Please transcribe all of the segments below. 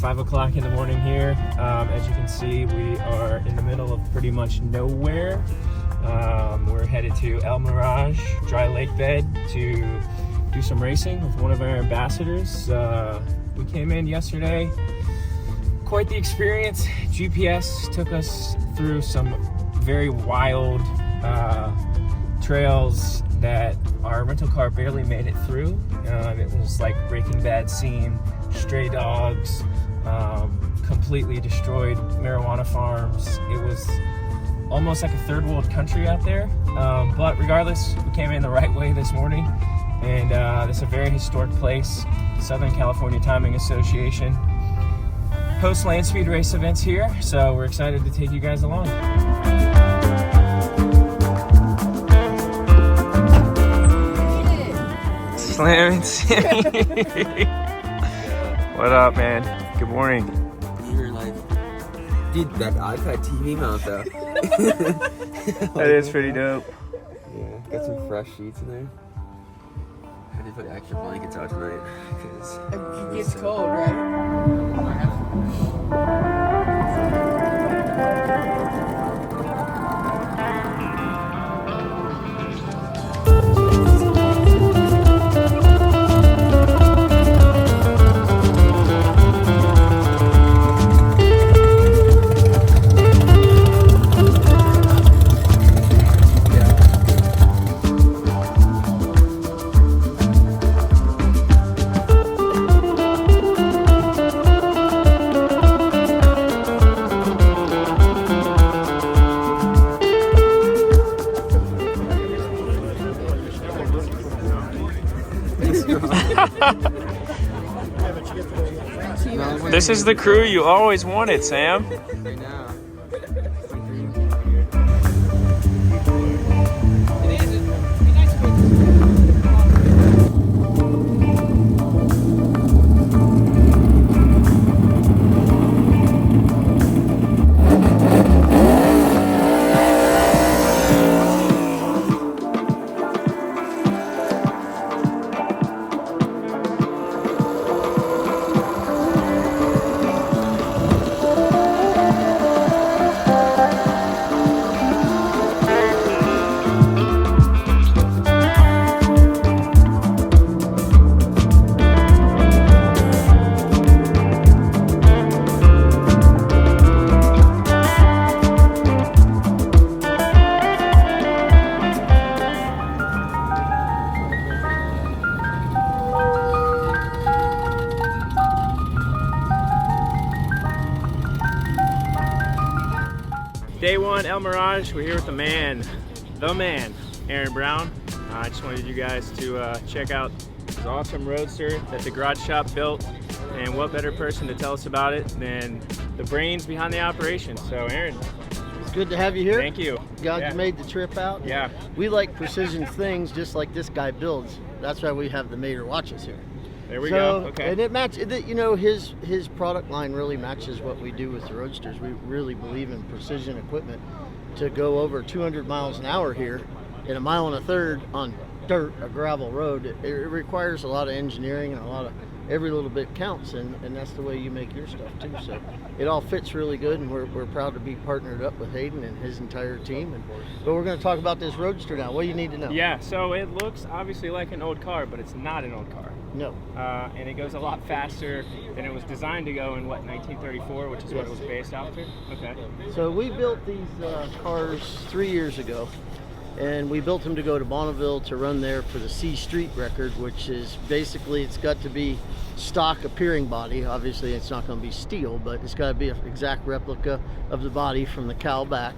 5 o'clock in the morning here. As you can see, we are in the middle of pretty much nowhere. We're headed to Elm Mirage Dry Lake Bed to do some racing with one of our ambassadors. We came in yesterday, quite the experience. GPS took us through some very wild trails that our rental car barely made it through. It was like Breaking Bad scene, stray dogs, completely destroyed marijuana farms. It was almost like a third world country out there. But regardless, we came in the right way this morning, and this is a very historic place. Southern California Timing Association hosts land speed race events here, so we're excited to take you guys along. Slam and Sammy. What up, man? Good morning. You're like, dude, that iPad TV mount though. That is pretty dope. Yeah, got some fresh sheets in there. I need to put extra blankets out tonight because it gets cold, right? This is the crew you always wanted, Sam. I know. Day one, Elm Mirage. We're here with the man, Aaron Brown. I just wanted you guys to check out this awesome roadster that the garage shop built, and what better person to tell us about it than the brains behind the operation. So Aaron. It's good to have you here. Thank you. Glad you made the trip out. Yeah. We like precision things just like this guy builds. That's why we have the Mater watches here. There we go. Okay. And it matches, you know, his product line really matches what we do with the roadsters. We really believe in precision equipment. To go over 200 miles an hour here in 1.3 miles on dirt, a gravel road, it requires a lot of engineering and a lot of, every little bit counts, and that's the way you make your stuff too. So it all fits really good, and we're proud to be partnered up with Hayden and his entire team. But we're going to talk about this roadster now. What do you need to know? Yeah, so it looks obviously like an old car, but it's not an old car. No. And it goes a lot faster than it was designed to go in, what, 1934, which is what it was based after? Okay. So we built these cars 3 years ago, and we built them to go to Bonneville to run there for the C Street record, which is basically, it's got to be stock appearing body. Obviously it's not going to be steel, but it's got to be an exact replica of the body from the cowl back.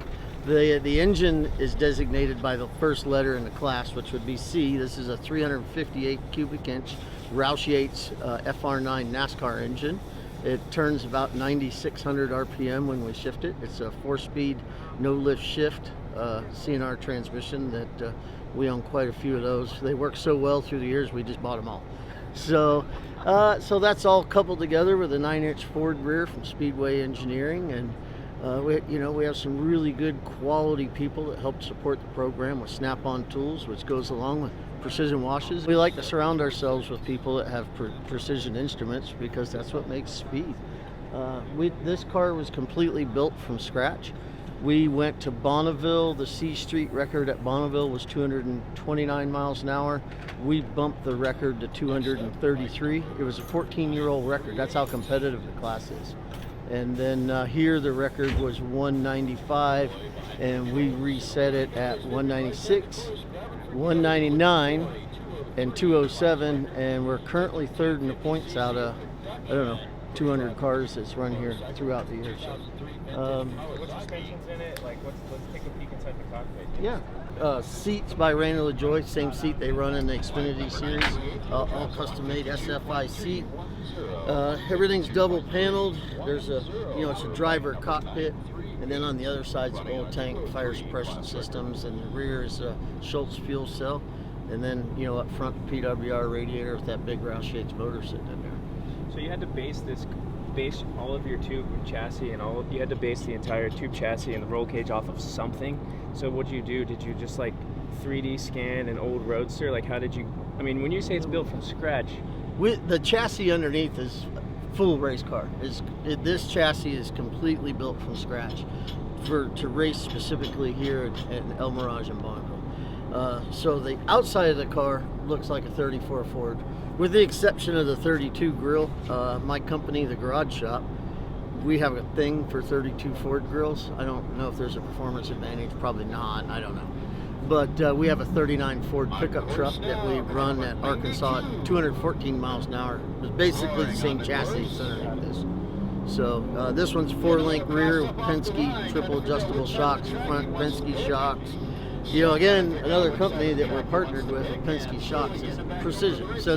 The engine is designated by the first letter in the class, which would be C. This is a 358 cubic inch Roush Yates FR9 NASCAR engine. It turns about 9,600 RPM when we shift it. It's a 4-speed no lift shift CNR transmission that we own quite a few of those. They work so well through the years, we just bought them all. So that's all coupled together with a 9-inch Ford rear from Speedway Engineering, and we have some really good quality people that help support the program with Snap-on tools, which goes along with precision washes. We like to surround ourselves with people that have precision instruments because that's what makes speed. This car was completely built from scratch. We went to Bonneville. The C Street record at Bonneville was 229 miles an hour. We bumped the record to 233. It was a 14-year-old record. That's how competitive the class is. And then here the record was 195, and we reset it at 196, 199, and 207, and we're currently third in the points out of, I don't know, 200 cars that's run here throughout the year. So, what suspension's in it? Like, let's take a peek inside the cockpit. yeah. Seats by Rain of the Joy, same seat they run in the Xfinity series, all custom made SFI seat. Everything's double paneled. There's a, it's a driver cockpit, and then on the other side's oil tank, fire suppression systems, and the rear is a Schultz fuel cell, and then up front PWR radiator with that big Roush Yates motor sitting in there. So you had to base all of your tube and chassis and you had to base the entire tube chassis and the roll cage off of something. So what did you do? Did you just like 3D scan an old Roadster? Like, how did you, when you say it's built from scratch. The chassis underneath is full race car. This chassis is completely built from scratch to race specifically here at Elm Mirage in Bonneville. So the outside of the car looks like a 34 Ford. With the exception of the 32 grille, my company, the Garage Shop, we have a thing for 32 Ford grills. I don't know if there's a performance advantage, probably not, I don't know. But we have a 39 Ford pickup truck that we run at Arkansas at 214 miles an hour. It's basically the same chassis as underneath this. So this one's 4-link rear with Penske triple adjustable shocks, front Penske shocks. Again, another company that we're partnered with, Penske Shocks, is Precision. So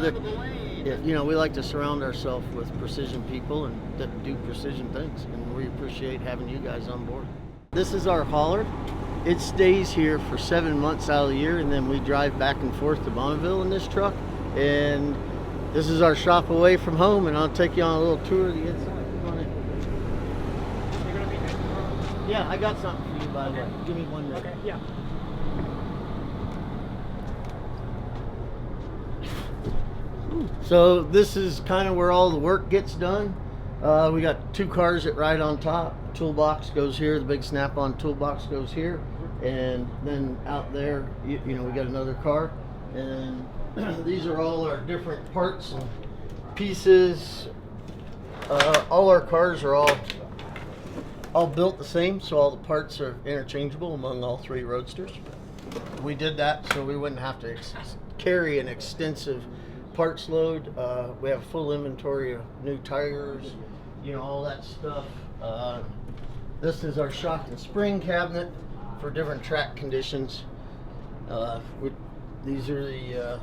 we like to surround ourselves with precision people and that do precision things, and we appreciate having you guys on board. This is our hauler. It stays here for 7 months out of the year, and then we drive back and forth to Bonneville in this truck. And this is our shop away from home, and I'll take you on a little tour of the inside. Come on in. You're gonna be here tomorrow? Yeah, I got something for you, by the way. Give me 1 minute. Okay, yeah. So this is kind of where all the work gets done. We got 2 cars that ride on top. Toolbox goes here, the big snap-on toolbox goes here, and then out there, we got another car, and these are all our different parts and pieces. All our cars are all built the same, so all the parts are interchangeable among all 3 Roadsters. We did that so we wouldn't have to carry an extensive parts load. We have a full inventory of new tires, all that stuff. This is our shock and spring cabinet for different track conditions. These are the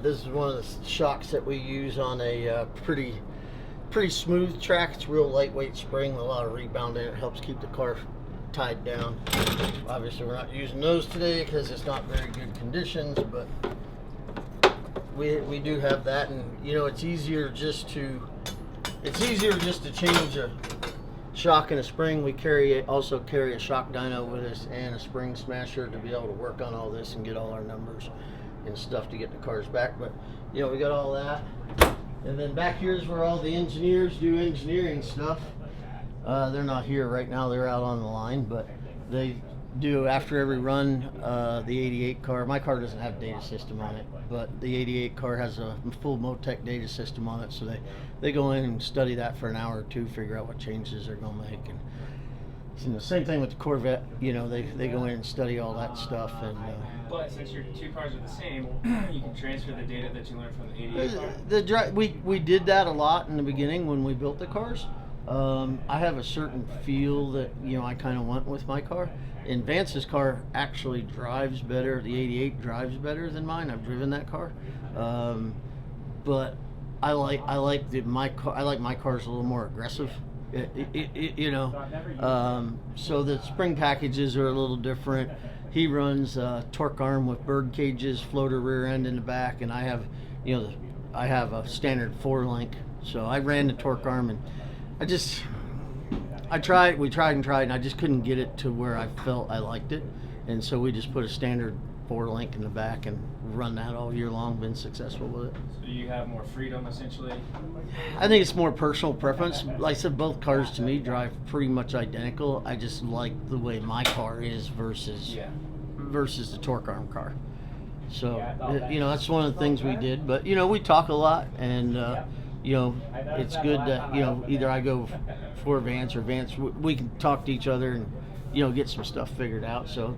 this is one of the shocks that we use on a pretty smooth track. It's real lightweight spring, a lot of rebound in it. Helps keep the car tied down. Obviously we're not using those today because it's not very good conditions, but we do have that, and it's easier just to change a shock and a spring. We also carry a shock dyno with us and a spring smasher to be able to work on all this and get all our numbers and stuff to get the cars back. But we got all that, and then back here is where all the engineers do engineering stuff. They're not here right now, they're out on the line, but they do after every run. The 88 car, my car doesn't have a data system on it, but the 88 car has a full Motec data system on it, so they go in and study that for an hour or 2, figure out what changes they're going to make. And same thing with the Corvette, they go in and study all that stuff. And but since your 2 cars are the same, you can transfer the data that you learned from the 88 car? We did that a lot in the beginning when we built the cars. I have a certain feel that I kind of want with my car. And Vance's car actually drives better. The 88 drives better than mine. I've driven that car, but I like my car's a little more aggressive. So the spring packages are a little different. He runs torque arm with bird cages, floater rear end in the back, and I have a standard 4-link. So I ran the torque arm, and we tried and I just couldn't get it to where I felt I liked it, and so we just put a standard 4-link in the back and run that all year long, been successful with it. So you have more freedom essentially? I think it's more personal preference. Like I said, both cars to me drive pretty much identical. I just like the way my car is versus the torque arm car. So, that's one of the things we did. But, we talk a lot, and, it's good that, either I go for Vance or Vance, we can talk to each other and, get some stuff figured out. So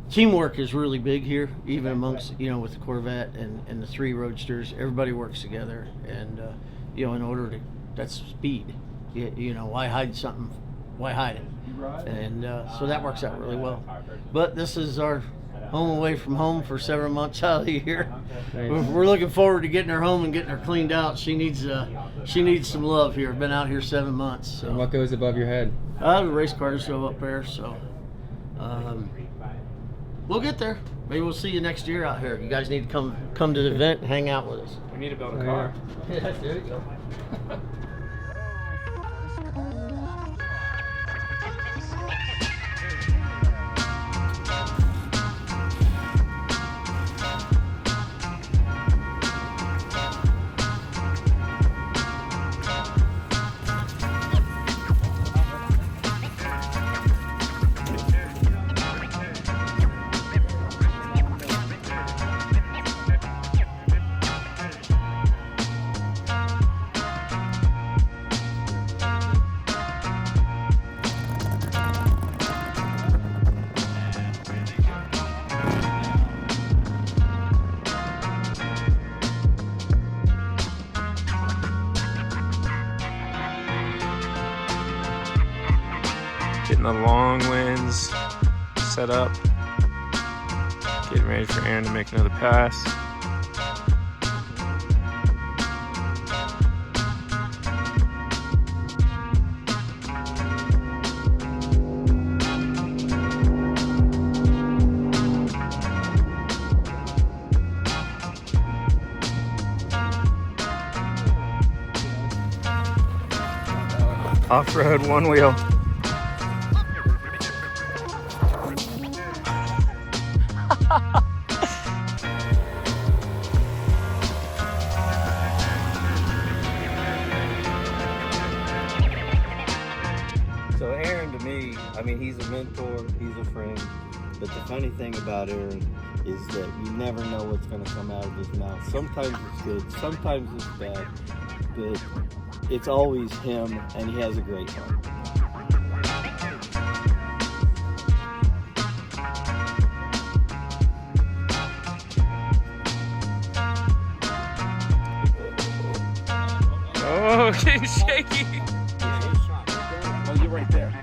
teamwork is really big here, even amongst, with the Corvette and the 3 Roadsters. Everybody works together, and, in order to, that's speed. Why hide something? Why hide it? And so that works out really well. But this is our home away from home for 7 months out of the year. We're looking forward to getting her home and getting her cleaned out. She needs some love here. Been out here 7 months. So. And what goes above your head? The race cars go up there, so we'll get there. Maybe we'll see you next year out here. You guys need to come to the event and hang out with us. We need to build a car. Yeah, there you go. Getting the long winds set up. Getting ready for Aaron to make another pass. Off-road one wheel. So Aaron, to me, I mean, he's a mentor, he's a friend, but the funny thing about Aaron is that you never know what's going to come out of his mouth. Sometimes it's good, sometimes it's bad, but it's always him, and he has a great heart. Oh, getting shaky. Oh, you're right there.